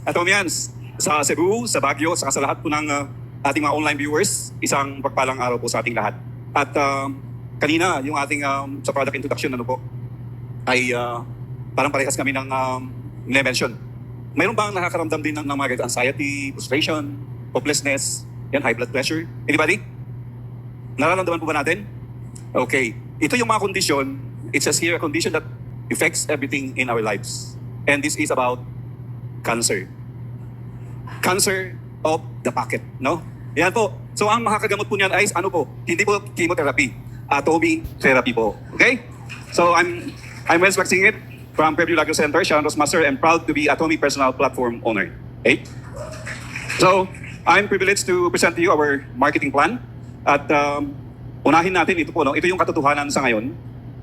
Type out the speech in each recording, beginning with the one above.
Atomians, sa Cebu, sa Baguio, sa lahat po ng ating mga online viewers, isang pagpalang araw po sa ating lahat. At kanina, yung ating sa product introduction, ay parang parehas kami ng mention. Mayroon bang nakakaramdam din ng mga anxiety, frustration, hopelessness, high blood pressure? Anybody? Nararamdaman po ba natin? Okay. Ito yung mga kondisyon. It says here a condition that affects everything in our lives. And this is about cancer. Cancer of the pocket, no? Yan po. So ang makakagamot po niyan ay hindi po chemotherapy. Atomy therapy po. Okay? So I'm Wes Waxingit from Fairview Lago Center, Sharon Rosmaster, and proud to be Atomy Personal Platform owner. Okay? So I'm privileged to present to you our marketing plan. At unahin natin ito po, no? Ito yung katotohanan sa ngayon.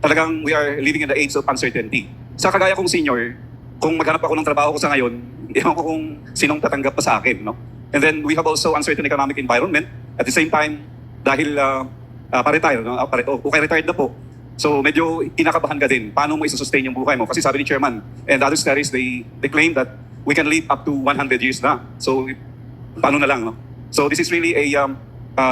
Talagang we are living in the age of uncertainty. Sa kagaya kong senior, kung maghanap ako ng trabaho ko sa ngayon, ewan ko kung sinong tatanggap pa sa akin, no? And then we have also uncertain economic environment. At the same time, dahil pa-retire, no? Okay, retired na po. So medyo kinakabahan ka din. Paano mo isusustain yung buhay mo? Kasi sabi ni Chairman and other studies, they claim that we can live up to 100 years na. So paano na lang, no? So this is really an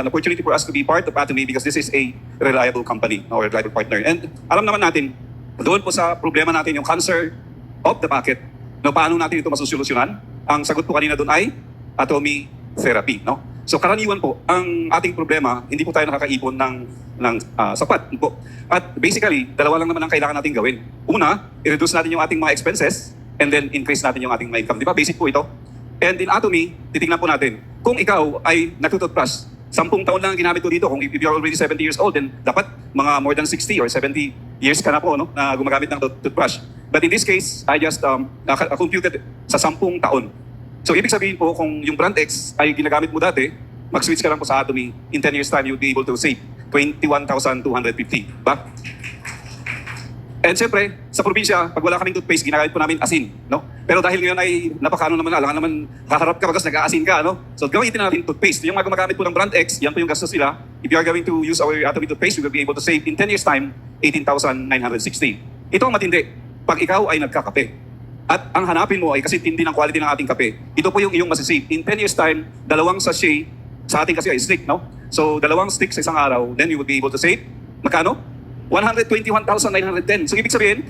opportunity for us to be part of Atomy because this is a reliable company or reliable partner. And alam naman natin, doon po sa problema natin yung cancer of the pocket, no, paano natin ito masusolusyonan? Ang sagot po kanina doon ay Atomy therapy, no? So karaniwan po, ang ating problema, hindi po tayo nakakaipon ng sapat po. At basically, dalawa lang naman ang kailangan natin gawin. Una, i-reduce natin yung ating mga expenses and then increase natin yung ating mga income. Di ba? Basic po ito. And in Atomy, titingnan po natin, kung ikaw ay nagtututbrush, 10 taon lang ang ginamit ko dito. Kung if you're already 70 years old, then dapat mga more than 60 or 70 years ka na po, no, na gumagamit ng toothbrush. But in this case, I just computed sa 10 taon. So ibig sabihin po, kung yung brand X ay ginagamit mo dati, mag-switch ka lang po sa Atomy, in 10 years time, you'll be able to save 21,250. Ba? And siyempre, sa probinsya, pag wala kaming toothpaste, ginagamit po namin asin, no? Pero dahil ngayon ay napakano naman, alangan naman kaharap ka bagas nag-aasin ka, no? So gamitin natin toothpaste. Yung mga gumagamit po ng brand X, yan po yung gastos nila. If you are going to use our Atomy toothpaste, you will be able to save in 10 years time, 18,960. Ito ang matindi. Pag ikaw ay nagkakape, at ang hanapin mo ay kasi tindi ng quality ng ating kape, ito po yung iyong masisave. In 10 years time, 2 sachet, sa ating kasi ay stick, no? So 2 stick sa isang araw, then you will be able to save, magkano? 121,910. So ibig sabihin,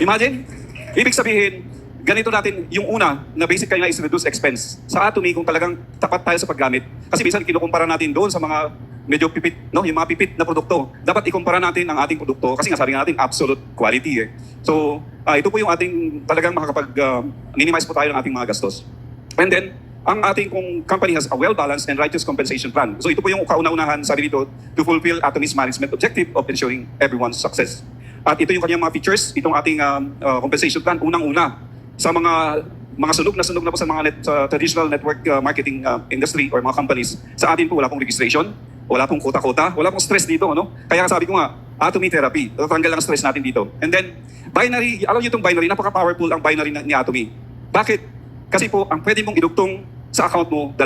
imagine, ganito natin yung una na basic kaya is reduce expense. Sa Atomy, kung talagang tapat tayo sa paggamit, kasi minsan kinukumpara natin doon sa mga medyo pipit, no? Yung mga pipit na produkto. Dapat ikumpara natin ang ating produkto kasi nga sabi nga natin absolute quality eh. So ito po yung ating talagang minimize po tayo ng ating mga gastos. And then, ang ating kung company has a well-balanced and righteous compensation plan. So ito po yung kauna-unahan, sabi dito, to fulfill Atomy's management objective of ensuring everyone's success. At ito yung kanyang mga features, itong ating compensation plan, unang-una, sa mga sunog na po sa mga sa traditional network marketing industry or mga companies, sa atin po wala pong registration, wala pong kota-kota, wala pong stress dito, no? Kaya sabi ko nga, Atomy therapy, tatanggal ang stress natin dito. And then, binary, alam niyo itong binary, napaka-powerful ang binary ni Atomy. Bakit? Kasi po, ang pwede mong idugtong sa account mo, 2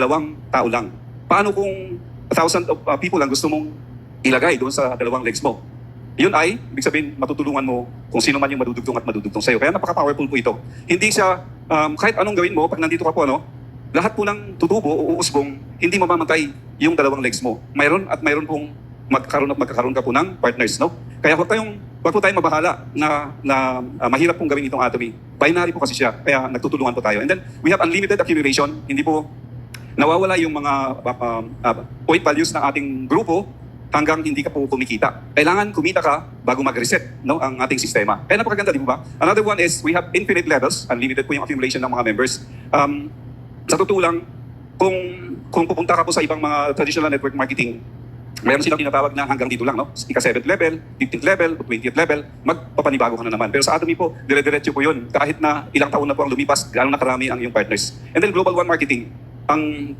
tao lang. Paano kung 1,000 of people ang gusto mong ilagay doon sa 2 legs mo? Yun ay, ibig sabihin, matutulungan mo kung sino man yung madudugtong at madudugtong sa'yo. Kaya napaka-powerful po ito. Hindi siya, kahit anong gawin mo, pag nandito ka po, lahat po ng tutubo o uusbong, hindi mamamatay yung 2 legs mo. Mayroon pong magkakaroon ka po ng partners, no? Kaya wag po tayong mabahala na mahirap pong gawin itong Atomy. Binary po kasi siya, kaya nagtutulungan po tayo. And then, we have unlimited accumulation. Hindi po nawawala yung mga point values ng ating grupo hanggang hindi ka po kumikita. Kailangan kumita ka bago mag-reset, no, ang ating sistema. Kaya napakaganda, di ba? Another one is, we have infinite levels. Unlimited po yung accumulation ng mga members. Sa totoo lang, kung pupunta ka po sa ibang mga traditional network marketing, mayroon silang tinatawag na hanggang dito lang, no? Ika-7th level, 15th level, 20th level, magpapanibago ka na naman. Pero sa Atomy po, dire-diretso po yun. Kahit na ilang taon na po ang lumipas, gaano na karami ang iyong partners. And then Global One Marketing, ang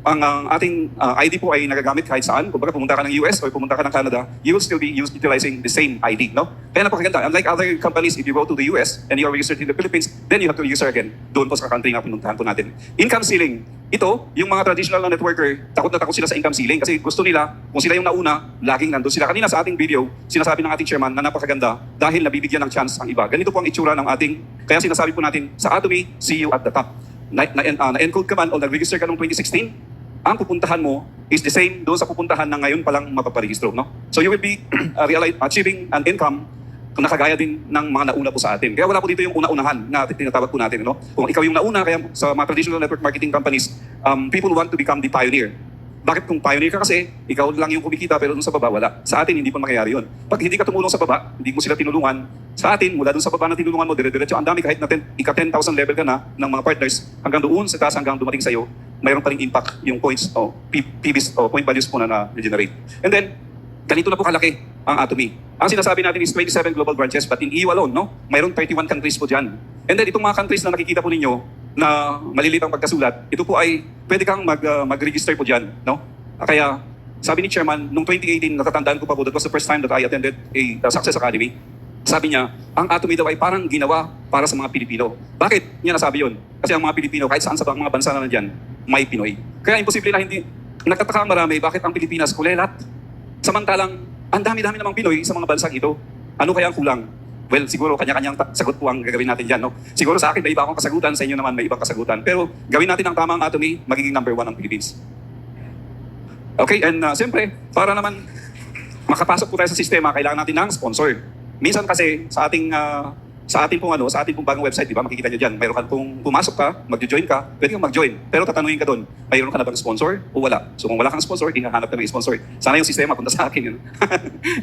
ating ID po ay nagagamit kahit saan. Kung pumunta ka ng US or pumunta ka ng Canada, you will still be utilizing the same ID, no? Kaya napakaganda. Unlike other companies, if you go to the US and you are registered in the Philippines, then you have to register again doon po sa country na pinuntahan po natin. Income ceiling. Ito, yung mga traditional na networker, takot na takot sila sa income ceiling kasi gusto nila, kung sila yung nauna, laging nandun sila. Kanina sa ating video, sinasabi ng ating chairman na napakaganda dahil nabibigyan ng chance ang iba. Ganito po ang itsura ng ating, kaya sinasabi po natin, sa Atomy, see you at the top. na-encode ka man o nag-register ka noong 2016, ang pupuntahan mo is the same doon sa pupuntahan na ngayon palang mapaparehistro, no? So you will be achieving an income kung nakagaya din ng mga nauna po sa atin. Kaya wala po dito yung una-unahan na tinatawag po natin, no? Kung ikaw yung nauna, kaya sa mga traditional network marketing companies, people want to become the pioneer. Bakit kung pioneer ka kasi, ikaw lang yung kumikita pero dun sa baba wala. Sa atin, hindi po mangyayari yun. Pag hindi ka tumulong sa baba, hindi mo sila tinulungan, sa atin, mula dun sa baba na tinulungan mo, dire-diretso, ang dami kahit na ika 10,000 level ka na ng mga partners, hanggang doon sa taas, hanggang dumating sa'yo, mayroon pa rin impact yung points o PBs o point values po na na-generate. And then, ganito na po kalaki ang Atomy. Ang sinasabi natin is 27 global branches, but in EU alone, no? Mayroon 31 countries po dyan. And then, itong mga countries na nakikita po ninyo, na maliliit ang pagkasulat, ito po ay pwede kang mag-register po dyan, no? Kaya, sabi ni Chairman, noong 2018, natatandaan ko pa po, that was the first time that I attended a Success Academy. Sabi niya, ang Atomy daw ay parang ginawa para sa mga Pilipino. Bakit niya nasabi yun? Kasi ang mga Pilipino, kahit saan sa mga bansa na nandyan, may Pinoy. Kaya imposible na hindi, nagtataka ang marami, bakit ang Pilipinas kulelat? Samantalang, ang dami-dami namang Pinoy sa mga bansang ito. Ano kaya ang kulang? Well, siguro kanya-kanyang sagot po ang gagawin natin dyan, no? Siguro sa akin may iba akong kasagutan, sa inyo naman may ibang kasagutan. Pero gawin natin ang tamang Atomy, magiging number 1 ang Philippines. Okay, and siyempre, para naman makapasok po tayo sa sistema, kailangan natin ng sponsor. Minsan kasi sa ating pong bagong website, di ba, makikita nyo dyan, mayroon ka kung pumasok ka, mag-join ka, pwede kang mag-join. Pero tatanungin ka doon, mayroon ka na bang sponsor o wala? So kung wala kang sponsor, hinahanap ka ng sponsor. Sana yung sistema punta sa akin yun.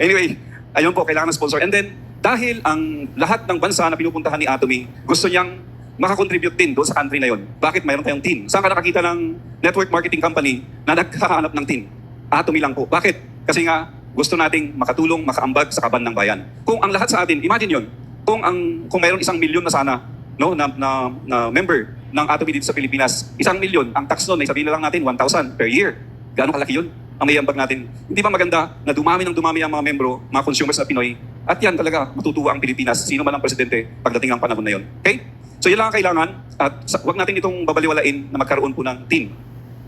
Anyway, ayun po, kailangan ng sponsor. And then, dahil ang lahat ng bansa na pinupuntahan ni Atomy, gusto niyang makakontribute din doon sa country na yon. Bakit mayroon tayong team? Saan ka nakakita ng network marketing company na naghahanap ng team? Atomy lang po. Bakit? Kasi nga, gusto nating makatulong, makaambag sa kaban ng bayan. Kung ang lahat sa atin, imagine yon, kung mayroon 1 milyon na sana, no, na member ng Atomy dito sa Pilipinas, 1 milyon, ang tax noon ay sabihin na lang natin 1,000 per year. Gaano kalaki yun? Ang may ambag natin. Hindi ba maganda na dumami ang mga membro, mga consumers na Pinoy, at yan talaga matutuwa ang Pilipinas, sino man ang presidente pagdating ng panahon na yon. Okay? So yun lang ang kailangan, at huwag natin itong babaliwalain na magkaroon po ng team.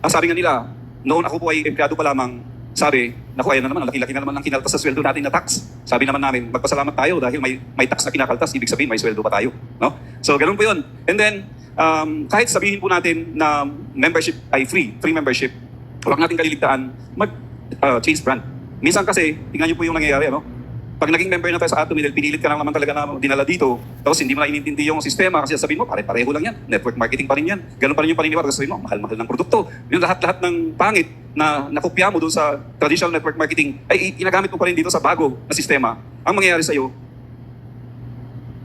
Ang sabi nga nila, noon ako po ay empleyado pa lamang, sabi, naku, ayan na naman, ang laki-laki na naman ang kinaltas sa sweldo natin na tax. Sabi naman namin, magpasalamat tayo dahil may tax na kinakaltas, ibig sabihin may sweldo pa tayo. No? So ganun po yun. And then, kahit sabihin po natin na membership ay free membership, huwag natin kaliligtaan, change brand. Minsan kasi, tingnan niyo po yung nangyayari, ano? Pag naging member na tayo sa Atomy, pinilit ka lang naman talaga na dinala dito, tapos hindi mo na inintindi yung sistema kasi sabihin mo, pare-pareho lang yan, network marketing pa rin yan. Ganun pa rin yung paniniwala, kasi sabihin mo, mahal-mahal ng produkto. Yung lahat-lahat ng pangit na nakopya mo doon sa traditional network marketing, ay ginagamit mo pa rin dito sa bago na sistema. Ang mangyayari sa'yo,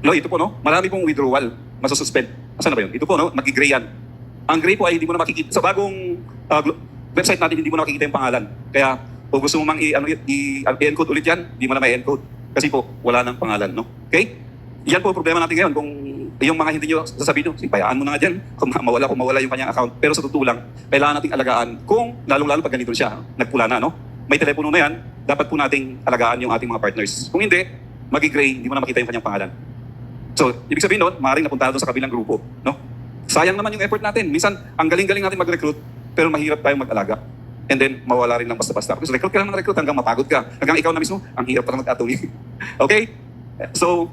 no, ito po, no, marami pong withdrawal, masususpend. Asan na ba yun? Ito po, no, mag-gray yan. Ang gray po ay hindi mo na makikita. Sa bagong website natin, hindi mo na makikita yung pangalan. Kaya, kung gusto mo mang i-encode ulit yan, hindi mo na may encode. Kasi po, wala nang pangalan, no? Okay? Yan po ang problema natin ngayon. Kung yung mga hindi nyo sasabihin nyo, payaan mo na nga dyan. Kung mawala yung kanyang account. Pero sa totoo lang, kailangan nating alagaan. Kung lalong-lalo pag ganito siya, nagpula na, no? May telepono na yan, dapat po nating alagaan yung ating mga partners. Kung hindi, magi-gray, hindi mo na makita yung kanyang pangalan. So, ibig sabihin nun, maaaring napunta doon sa kabilang grupo, no? Sayang naman yung effort natin. Minsan, ang galing-galing natin mag-recruit, pero mahirap tayong mag-alaga. And then, mawala rin lang basta-basta. Kasi recruit ka lang ng recruit hanggang mapagod ka. Hanggang ikaw na mismo, ang hirap pa lang mag-Atomy. Okay? So,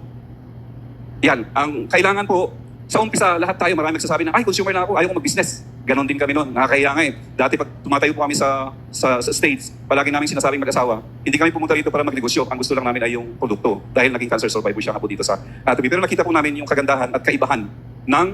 yan. Ang kailangan po, sa umpisa, lahat tayo, marami nagsasabi na, ay, consumer na ako, ayaw ko mag-business. Ganon din kami noon. Nakakahiya nga eh. Dati pag tumatayo po kami sa States, palagi namin sinasabing mag-asawa, hindi kami pumunta dito para magnegosyo. Ang gusto lang namin ay yung produkto. Dahil naging cancer survivor siya nga po dito sa Atomy. Pero nakita po namin yung kagandahan at kaibahan ng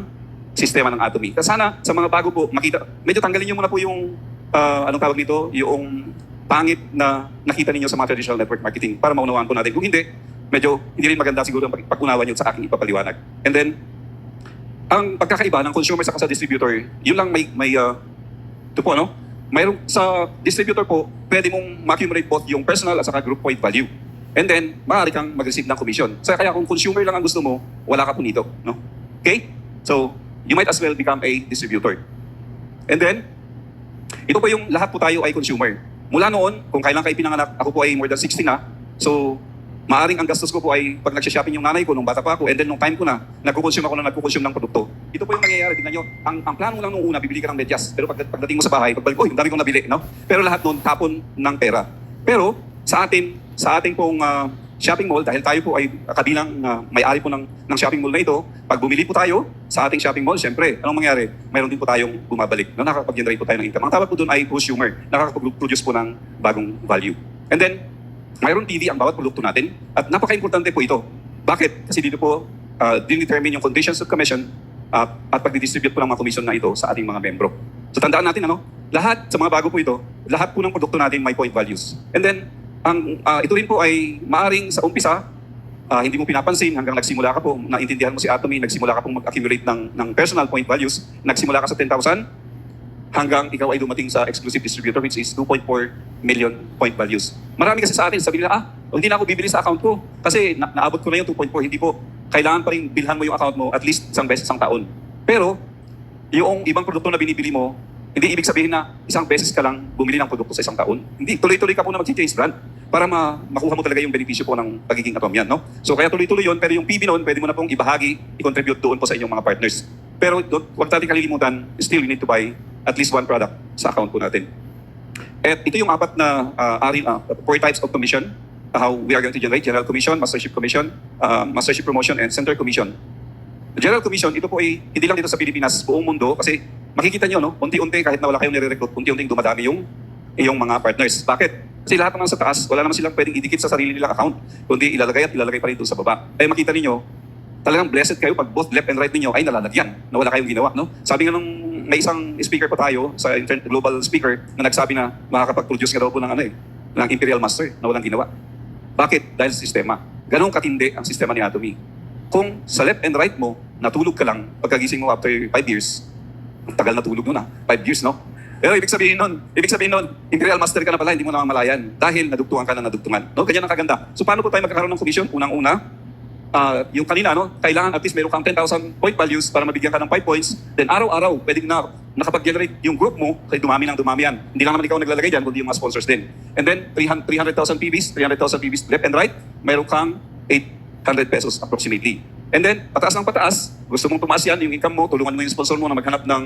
sistema ng Atomy. Sana, sa mga bago po, makita, medyo tanggalin nyo muna po yung anong tawag nito, yung pangit na nakita ninyo sa mga traditional network marketing para maunawaan po natin. Kung hindi, medyo hindi rin maganda siguro ang pag-unawa nyo sa aking ipapaliwanag. And then, ang pagkakaiba ng consumer sa distributor, yun lang ito po, no? Mayroon sa distributor po, pwede mong ma-accumulate both yung personal at saka group point value. And then, maaari kang mag-receive ng commission. So, kaya kung consumer lang ang gusto mo, wala ka po nito, no? Okay? So, you might as well become a distributor. And then, ito po yung lahat po tayo ay consumer. Mula noon, kung kailan kayo pinanganak, ako po ay more than 60 na. So, maaring ang gastos ko po ay pag nagsha-shopping yung nanay ko nung bata pa ako, and then nung time ko na, nagkukonsume ng produkto. Ito po yung nangyayari, tingnan nyo. Ang plano mo lang nung una, bibili ka ng medyas. Pero pagdating mo sa bahay, pagbalik ko, yung dami kong nabili, no? Pero lahat noon, tapon ng pera. Pero, sa ating pong shopping mall, dahil tayo po ay kabilang may-ari po ng shopping mall na ito, pag bumili po tayo sa ating shopping mall, syempre, anong mangyari? Mayroon din po tayong bumabalik. No? Nakakapag-generate po tayo ng income. Ang tawag po doon ay consumer. Nakakapag-produce po ng bagong value. And then, mayroon TV ang bawat produkto natin at napaka-importante po ito. Bakit? Kasi dito po determine yung conditions of commission at pag-distribute po ng mga commission na ito sa ating mga membro. So tandaan natin, lahat sa mga bago po ito, lahat po ng produkto natin may point values. And then, ito rin po ay maaring sa umpisa, hindi mo pinapansin hanggang nagsimula ka po, naintindihan mo si Atomy, nagsimula ka pong mag-accumulate ng personal point values, nagsimula ka sa 10,000, hanggang ikaw ay dumating sa exclusive distributor which is 2.4 million point values. Marami kasi sa atin, sabi nila, hindi na ako bibili sa account ko kasi naabot ko na yung 2.4, hindi po. Kailangan pa rin bilhan mo yung account mo at least isang beses isang taon. Pero, yung ibang produkto na binibili mo, hindi ibig sabihin na isang beses ka lang bumili ng produkto sa isang taon. Hindi, tuloy-tuloy ka po na mag-change brand para makuha mo talaga yung benepisyo po ng pagiging Atomian, no? So kaya tuloy-tuloy yun, pero yung PB noon, pwede mo na pong ibahagi, i-contribute doon po sa inyong mga partners. Pero huwag natin kalilimutan, still we need to buy at least one product sa account po natin. At ito yung apat na four types of commission, how we are going to generate: general commission, mastership commission, mastership promotion, and center commission. The general commission, ito po ay hindi lang dito sa Pilipinas, buong mundo, kasi makikita nyo, unti-unti kahit na wala kayong nire-recruit, unti-unting dumadami yung iyong mga partners. Bakit? Kasi lahat naman sa taas, wala naman silang pwedeng idikit sa sarili nilang account, kundi ilalagay at ilalagay pa rin doon sa baba. Ay makita ninyo, talagang blessed kayo pag both left and right ninyo ay nalalagyan, na wala kayong ginawa. No? Sabi nga nung may isang speaker pa tayo, sa global speaker, na nagsabi na makakapag-produce nga daw po ng Imperial Master na walang ginawa. Bakit? Dahil sa sistema. Ganong katindi ang sistema ni Atomy. Kung sa left and right mo, natulog ka lang, pagkagising mo after 5 years, ang tagal na tulog nun 5 years, no? Pero ibig sabihin nun, Imperial Master ka na pala, hindi mo namamalayan dahil nadugtungan ka na nadugtungan. No? Ganyan ang kaganda. So paano po tayo magkakaroon ng commission? Unang-una, yung kanina, kailangan at least meron kang 10,000 point values para mabigyan ka ng 5 points. Then araw-araw, pwedeng na nakapag-generate yung group mo, kaya dumami yan. Hindi lang naman ikaw naglalagay dyan, kundi yung mga sponsors din. And then 300,000 PBs left and right, meron kang 800 pesos approximately. And then, pataas ng pataas, gusto mong tumaas yan, yung income mo, tulungan mo yung sponsor mo na maghanap ng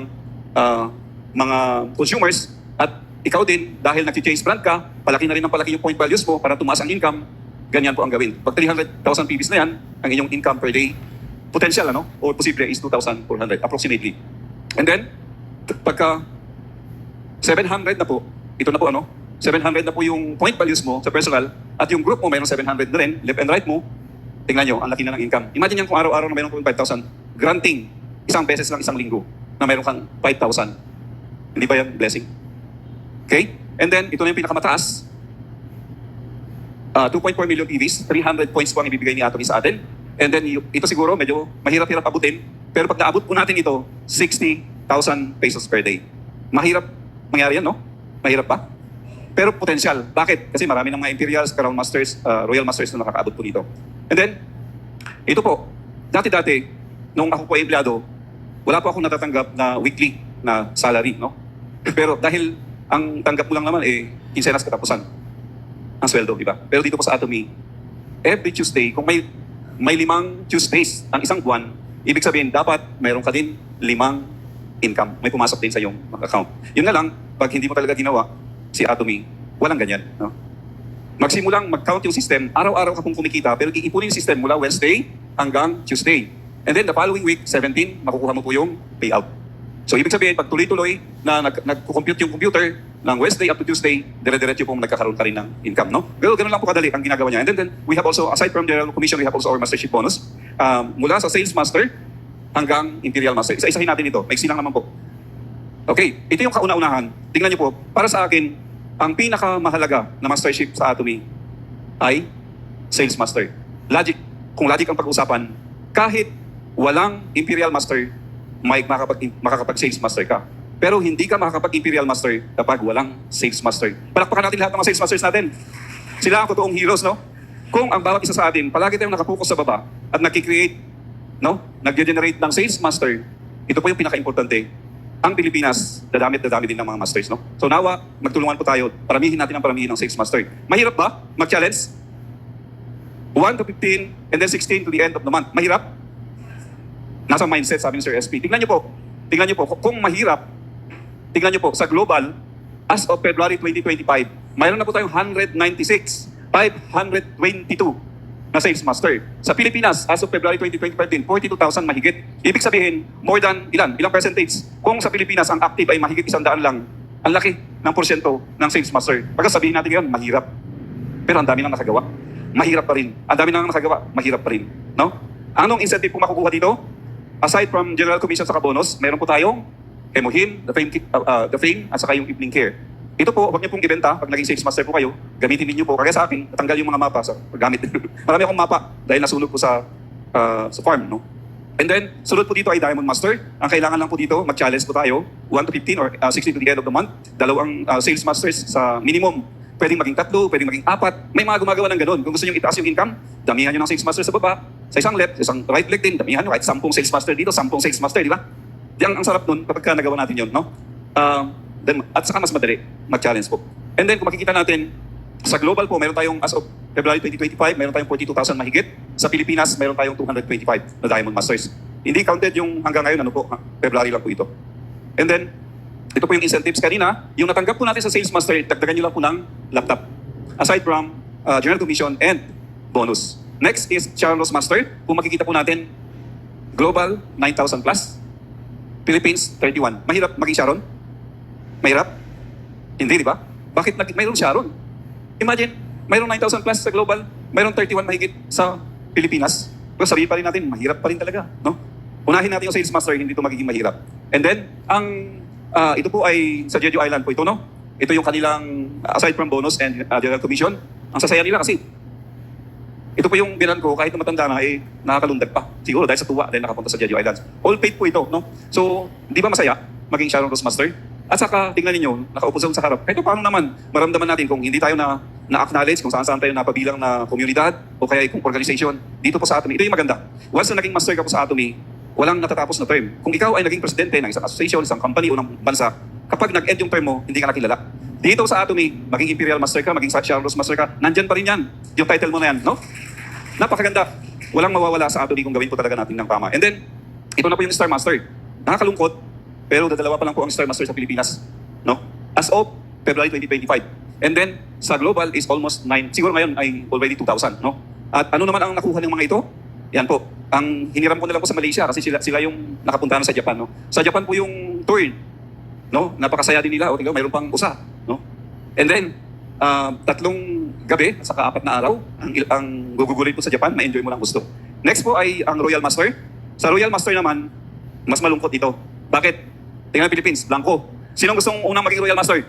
mga consumers, at ikaw din, dahil nag-change brand ka, palaki na rin ng palaki yung point values mo para tumaas ang income, ganyan po ang gawin. Pag 300,000 PBs na yan, ang inyong income per day, potential, o posible is 2,400 approximately. And then, pagka 700 na po, ito na po 700 na po yung point values mo sa personal, at yung group mo mayroong 700 na rin, left and right mo, tingnan nyo, ang laki na ng income. Imagine yan kung araw-araw na mayroon kang 5,000, granting, isang beses lang isang linggo, na mayroon kang 5,000. Hindi ba yan blessing? Okay? And then, ito na yung pinakamataas. 2.4 million PVs, 300 points po ang ibibigay ni Atomy sa atin. And then, ito siguro, medyo mahirap-hirap abutin. Pero pag naabot po natin ito, 60,000 pesos per day. Mahirap mangyari yan, no? Mahirap pa? Pero potential. Bakit? Kasi marami ng mga Imperials, Crown Masters, Royal Masters na nakakaabot po dito. And then, ito po, dati-dati, nung ako po ay empleyado, wala po akong natatanggap na weekly na salary, no? Pero dahil ang tanggap mo lang naman kinsenas katapusan ang sweldo, di ba? Pero dito po sa Atomy, every Tuesday, kung may 5 Tuesdays ang isang buwan, ibig sabihin, dapat mayroon ka din 5 income. May pumasok din sa iyong account. Yun na lang, pag hindi mo talaga ginawa, si Atomy, walang ganyan, no? Magsimulang mag-count yung system, araw-araw ka pong kumikita, pero iipunin yung system mula Wednesday hanggang Tuesday. And then the following week, 17, makukuha mo po yung payout. So ibig sabihin, pag tuloy-tuloy na nag-compute yung computer ng Wednesday up to Tuesday, dire-diretso pong nagkakaroon ka rin ng income, no? Pero ganun lang po kadali ang ginagawa niya. And then we have also, aside from general commission, we have also our mastership bonus. Mula sa sales master hanggang imperial master. Isa-isahin natin ito. Maiksi lang naman po. Okay, ito yung kauna-unahan. Tingnan niyo po, para sa akin, ang pinakamahalaga na mastership sa Atomy ay sales master. Kung logic ang pag-usapan, kahit walang imperial master, makakapag-sales master ka. Pero hindi ka makakapag-imperial master kapag walang sales master. Palakpakan natin lahat ng mga sales masters natin. Sila ang totoong heroes, no? Kung ang bawat isa sa atin, palagi tayong nakapokus sa baba at nag-create, nag-generate ng sales master, ito po yung pinaka-importante. Ang Pilipinas, dadami din ng mga masters, no? So nawa, magtulungan po tayo, paramihin natin ang paramihin ng sales master. Mahirap ba mag-challenge? 1 to 15, and then 16 to the end of the month. Mahirap? Nasa mindset, sabi ni Sir SP. Tingnan niyo po, kung mahirap, tingnan niyo po, sa global, as of February 2025, mayroon na po tayong 196, 522 na sales master. Sa Pilipinas, as of February 2025 din, 42,000 mahigit. Ibig sabihin, more than ilang percentage? Kung sa Pilipinas, ang active ay mahigit 100 lang, ang laki ng porsyento ng sales master. Pagka sabihin natin ngayon, mahirap. Pero ang dami nang nakagawa. Mahirap pa rin. Ang dami nang nakagawa, mahirap pa rin. No? Anong incentive po makukuha dito? Aside from General Commission sa bonus, meron po tayong Hemohin, the fame, at saka yung evening care. Ito po, huwag niyo pong ibenta pag naging sales master po kayo. Gamitin niyo po. Kaya sa akin, natanggal yung mga mapa sa paggamit. Marami akong mapa dahil nasunog po sa farm. No? And then, sunod po dito ay Diamond Master. Ang kailangan lang po dito, mag-challenge po tayo, 1 to 15 or 16 to the end of the month. Dalawang sales masters sa minimum. Pwedeng maging 3, pwedeng maging 4. May mga gumagawa ng ganun. Kung gusto niyo itaas yung income, damihan niyo ng sales master sa baba. Sa isang left, sa isang right leg din, damihan niyo. Kahit 10 sales master dito, 10 sales master, di ba? Ang sarap nun kapag nagawa natin yun, no? At saka mas madali mag-challenge po. And then kung makikita natin, sa global po, meron tayong as of February 2025, meron tayong 42,000 mahigit. Sa Pilipinas, meron tayong 225 na Diamond Masters. Hindi counted yung hanggang ngayon, ano po, February lang po ito. And then, ito po yung incentives kanina. Yung natanggap po natin sa Sales Master, dagdagan nyo lang po ng laptop. Aside from General Commission and bonus. Next is Sharon Master. Kung makikita po natin, global, 9,000 plus. Philippines, 31. Mahirap maging Sharon? Mahirap? Hindi, di ba? Bakit mayroong Sharon? Imagine, mayroong 9,000 plus sa global, mayroong 31 mahigit sa Pilipinas. Pero sabihin pa rin natin, mahirap pa rin talaga. No? Unahin natin yung sales master, hindi ito magiging mahirap. And then, ito po ay sa Jeju Island po ito, no? Ito yung kanilang, aside from bonus and General Commission, ang sasaya nila kasi, ito po yung binan ko, kahit na matanda na, nakakalundag pa. Siguro dahil sa tuwa, dahil nakapunta sa Jeju Islands. All paid po ito, no? So, di ba masaya maging Sharon Rose Master? At saka, tingnan ninyo, nakaupo sa harap. Kahit paano naman, maramdaman natin kung hindi tayo na-acknowledge, kung saan-saan tayo napabilang na komunidad, o kaya kung organization, dito po sa Atomy. Ito yung maganda. Once na naging master ka po sa Atomy, walang natatapos na term. Kung ikaw ay naging presidente ng isang association, isang company o ng bansa, kapag nag-end yung term mo, hindi ka nakilala. Dito sa Atomy, maging Imperial Master ka, maging Sharon Rose Master ka, nandyan pa rin yan. Yung title mo na yan, no? Napakaganda. Walang mawawala sa Atomy kung gawin po talaga natin ng tama. And then, ito na po yung Star Master. Nakakalungkot, pero dadalawa pa lang po ang Star Master sa Pilipinas. No? As of February 2025. And then, sa global is almost 9. Siguro ngayon ay already 2,000. No? At ano naman ang nakuha ng mga ito? Yan po. Ang hiniram ko na lang po sa Malaysia kasi sila yung nakapunta na sa Japan. No? Sa Japan po yung tour. No? Napakasaya din nila. O tingnan, mayroon pang usa. No? And then, 3 gabi, saka 4 na araw, ang gugugulit po sa Japan, ma-enjoy mo lang gusto. Next po ay ang Royal Master. Sa Royal Master naman, mas malungkot ito. Bakit? Tingnan Philippines, blanco. Sinong gustong unang maging Royal Master?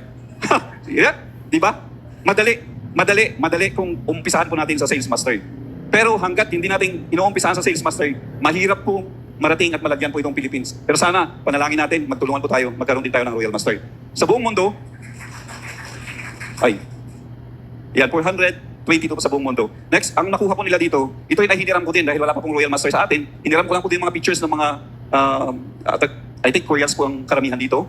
Yeah, di ba? Madali kung umpisahan po natin sa Sales Master. Pero hanggat hindi natin inuumpisahan sa Sales Master, mahirap po marating at malagyan po itong Philippines. Pero sana, panalangin natin, magtulungan po tayo, magkaroon din tayo ng Royal Master. Sa buong mundo, yan, 422 po sa buong mundo. Next, ang nakuha po nila dito, ito ay nahiniram ko din dahil wala pa pong Royal Master sa atin. Hiniram ko lang po din mga pictures ng mga, I think Koreans po ang karamihan dito.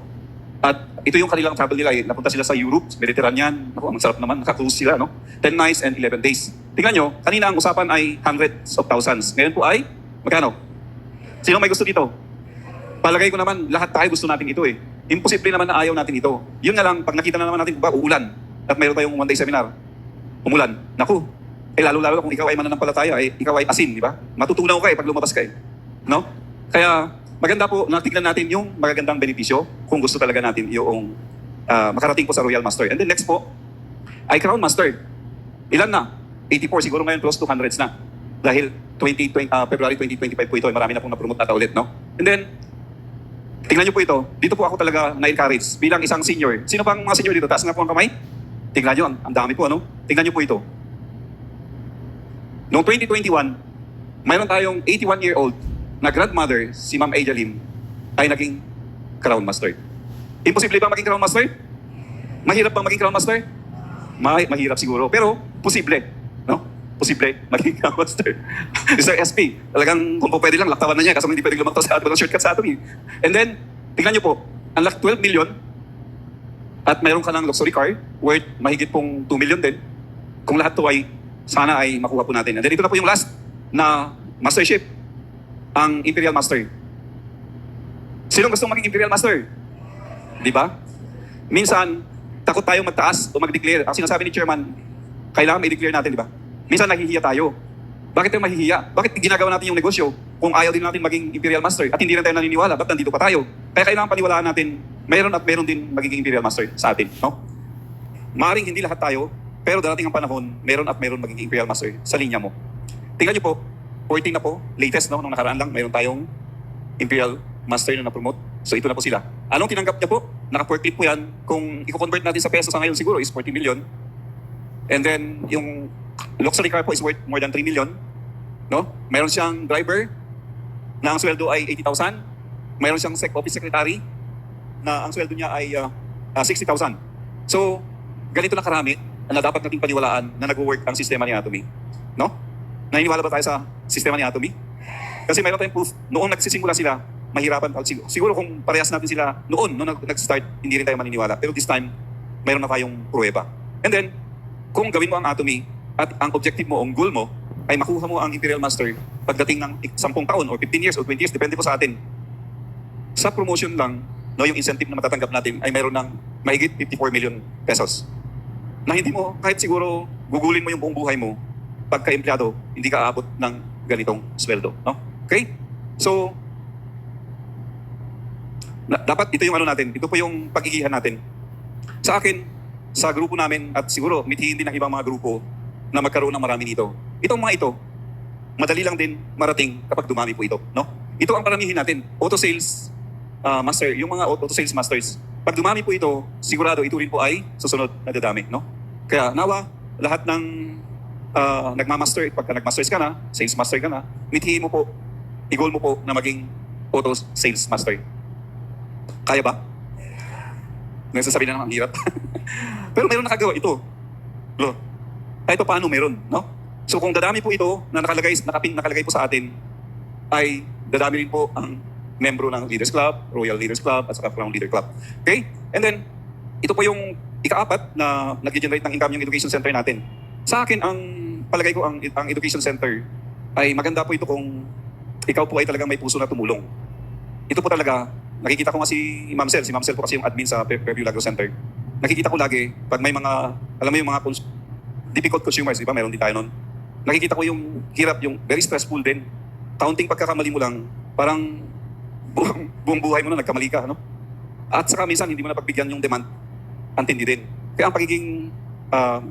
At ito yung kanilang travel nila. Napunta sila sa Europe, Mediterranean. Ako, ang sarap naman, naka-cruise sila, no? 10 nights and 11 days. Tingnan nyo, kanina ang usapan ay hundreds of thousands. Ngayon po ay, magkano? Sino may gusto dito? Palagay ko naman, lahat tayo gusto natin ito eh. Imposible naman na ayaw natin ito. Yun nga lang, pag nakita na naman natin, uulan. At mayroon tayong one-day seminar. Umulan. Naku, lalo-lalo kung ikaw ay mananampalataya, ikaw ay asin, di ba? Matutunaw ka pag lumabas ka no? Kaya, maganda po, natignan natin yung magagandang benepisyo kung gusto talaga natin yung makarating po sa Royal Master. And then next po, ay Crown Master. Ilan na? 84, siguro ngayon close to hundreds na. Dahil February 2025 po ito, marami na pong na-promote nata ulit, no? And then, tingnan nyo po ito. Dito po ako talaga na-encourage bilang isang senior. Sino pang mga senior dito? Taas nga po ang kamay. Tingnan nyo, ang dami po, ano? Tingnan nyo po ito. Noong 2021, mayroon tayong 81-year-old na grandmother, si Ma'am Aja Lim, ay naging Crown Master. Imposible ba maging Crown Master? Mahirap bang maging Crown Master? Mahirap siguro, pero posible. No? Posible maging Crown Master. Mr. SP, talagang kung po pwede lang, laktawan na niya kasi hindi pwede lumaktaw sa atin ng shortcut sa atin. And then, tingnan nyo po, ang 12 million at mayroon ka ng luxury car worth mahigit pong 2 million din. Kung lahat to ay sana ay makuha po natin. And then ito na po yung last na mastership, ang Imperial Master. Sino gustong maging Imperial Master? Di ba? Minsan, takot tayong magtaas o mag-declare. Ang sinasabi ni Chairman, kailangan may declare natin, di ba? Minsan nahihiya tayo. Bakit tayo mahihiya? Bakit ginagawa natin yung negosyo kung ayaw din natin maging Imperial Master at hindi rin tayo naniniwala? Ba't nandito pa tayo? Kaya kailangan paniwalaan natin, mayroon at mayroon din magiging Imperial Master sa atin. No? Maaring hindi lahat tayo, pero darating ang panahon, mayroon at mayroon magiging Imperial Master sa linya mo. Tingnan niyo po, 14 na po, latest, no? Nung nakaraan lang, mayroon tayong Imperial Master na na-promote. So ito na po sila. Anong tinanggap niya po? Naka-4 po yan. Kung i-convert natin sa peso sa ngayon siguro is 40 million. And then yung luxury car po is worth more than 3 million. No? Mayroon siyang driver na ang sweldo ay 80,000. Mayroon siyang office secretary na ang sweldo niya ay 60,000. So, ganito na karami na dapat nating paniwalaan na nag-work ang sistema ni Atomy. No? Naniniwala ba tayo sa sistema ni Atomy? Kasi mayroon tayong proof, noong nagsisimula sila, mahirapan. Siguro kung parehas natin sila noon nag-start, hindi rin tayo maniniwala. Pero this time, mayroon na tayong pruweba. And then, kung gawin mo ang Atomy at ang objective mo, ang goal mo, ay makuha mo ang Imperial Master pagdating ng 10 taon or 15 years or 20 years, depende po sa atin. Sa promotion lang, no, yung incentive na matatanggap natin ay mayroon ng mahigit 54 million pesos. Na hindi mo, kahit siguro gugulin mo yung buong buhay mo, pagka-empleyado, hindi ka aabot ng ganitong sweldo. No? Okay? So, dapat ito yung ano natin, ito po yung pagigihan natin. Sa akin, sa grupo namin, at siguro mithiin din ng ibang mga grupo na magkaroon ng marami nito. Itong mga ito, madali lang din marating kapag dumami po ito. No? Ito ang paramihin natin. Auto sales master, yung mga auto sales masters. Pag dumami po ito, sigurado ito rin po ay susunod na dadami. No? Kaya nawa, lahat ng nagmamaster, pagka nagmasters ka na, sales master ka na, mithiin mo po, i-goal mo po na maging auto sales master. Kaya ba? Nagsasabi na naman, ang hirap. Pero meron nakagawa ito. Lo. Kahit paano meron, no? So kung dadami po ito na nakalagay po sa atin, ay dadami rin po ang membro ng Leaders Club, Royal Leaders Club, at saka Crown Leader Club. Okay? And then, ito po yung ika-apat na nag-generate ng income yung education center natin. Sa akin, ang palagay ko, ang education center ay maganda po ito kung ikaw po ay talagang may puso na tumulong. Ito po talaga, nakikita ko nga si Ma'am Sel. Si Ma'am Sel po kasi yung admin sa Fairview Lagro Center. Nakikita ko lagi, pag may mga, alam mo yung mga difficult consumers, di ba? Meron din tayo nun. Nakikita ko yung hirap, yung very stressful din. Kaunting pagkakamali mo lang, parang buong buhay mo na nagkamali ka, no? At saka minsan, hindi mo na pagbigyan yung demand, antindi din. Kaya ang pagiging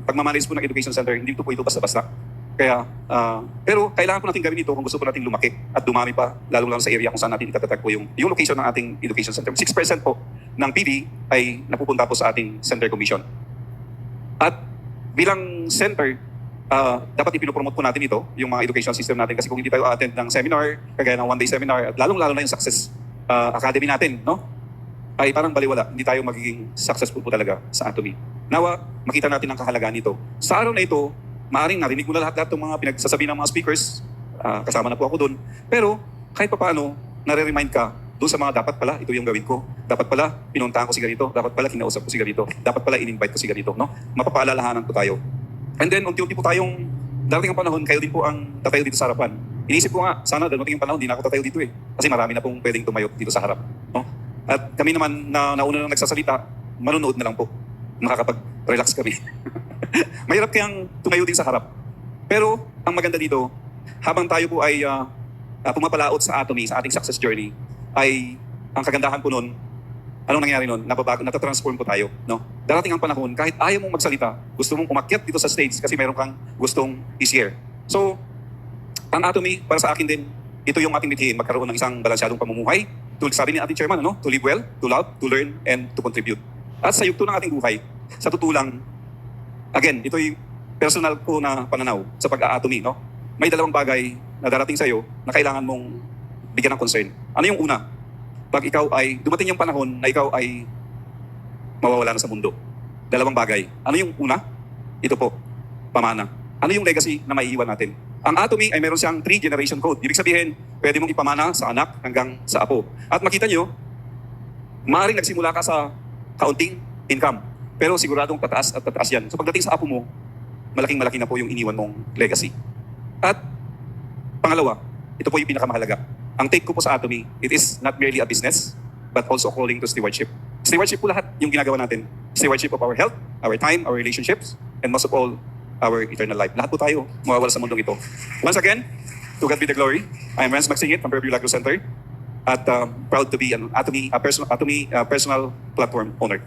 pagmamalis po ng education center, hindi po ito basta-basta. Kaya, pero kailangan po natin gawin ito kung gusto po natin lumaki at dumami pa, lalo-lalo sa area kung saan natin itatatag po yung location ng ating education center. 6% po ng PV ay napupunta po sa ating center commission. At bilang center, dapat ipinopromote po natin ito, yung mga education system natin. Kasi kung hindi tayo attend ng seminar, kagaya ng one-day seminar, at lalong-lalo na yung success academy natin, no? Ay parang baliwala. Hindi tayo magiging successful po talaga sa Atomy. Nawa, makita natin ang kahalagaan nito. Sa araw na ito, maaring narinig mo na lahat-lahat ng mga pinagsasabi ng mga speakers, kasama na po ako doon. Pero kahit pa paano, nare-remind ka doon sa mga dapat pala, ito yung gawin ko. Dapat pala, pinuntahan ko si ganito. Dapat pala, kinausap ko si ganito. Dapat pala, in-invite ko si ganito. No? Mapapaalalahanan po tayo. And then, unti-unti po tayong, darating ang panahon, kayo din po ang tatayo dito sa harapan. Inisip ko nga, sana darating ang panahon, di na ako tatayo dito eh. Kasi marami na pong pwedeng tumayo dito sa harap. No? At kami naman, na nauna nang nagsasalita, manunood na lang po. Makakapag-relax kami. Mahirap kayang tumayo din sa harap. Pero, ang maganda dito, habang tayo po ay pumapalaot sa Atomy, sa ating success journey, ay ang kagandahan po nun, anong nangyari nun? Nababago, natatransform po tayo. No? Darating ang panahon, kahit ayaw mong magsalita, gusto mong umakyat dito sa stage kasi meron kang gustong i-share. So, ang Atomy, para sa akin din, ito yung ating mithiin, magkaroon ng isang balansyadong pamumuhay. Sabi ni ating chairman, ano? To live well, to love, to learn, and to contribute. At sa yugto ng ating buhay, sa tutulang, again, ito yung personal ko na pananaw sa pag-a-Atomy. No? May dalawang bagay na darating sa'yo na kailangan mong bigyan ng concern. Ano yung una? Pag ikaw ay, dumating yung panahon na ikaw ay mawawala na sa mundo. Dalawang bagay. Ano yung una? Ito po, pamana. Ano yung legacy na maiiwan natin? Ang Atomy ay meron siyang 3-generation code. Ibig sabihin, pwede mong ipamana sa anak hanggang sa apo. At makita nyo, maaaring nagsimula ka sa kaunting income. Pero siguradong tataas at tataas yan. So pagdating sa apo mo, malaking-malaki na po yung iniwan mong legacy. At pangalawa, ito po yung pinakamahalaga. Ang take ko po sa Atomy, it is not merely a business, but also calling to stewardship. Stewardship po lahat yung ginagawa natin. Stewardship of our health, our time, our relationships, and most of all, our eternal life. Lahat po tayo mawawala sa mundong ito. Once again, to God be the glory. I am Renz Magsingit from Fairview Lago Center at proud to be a personal platform owner.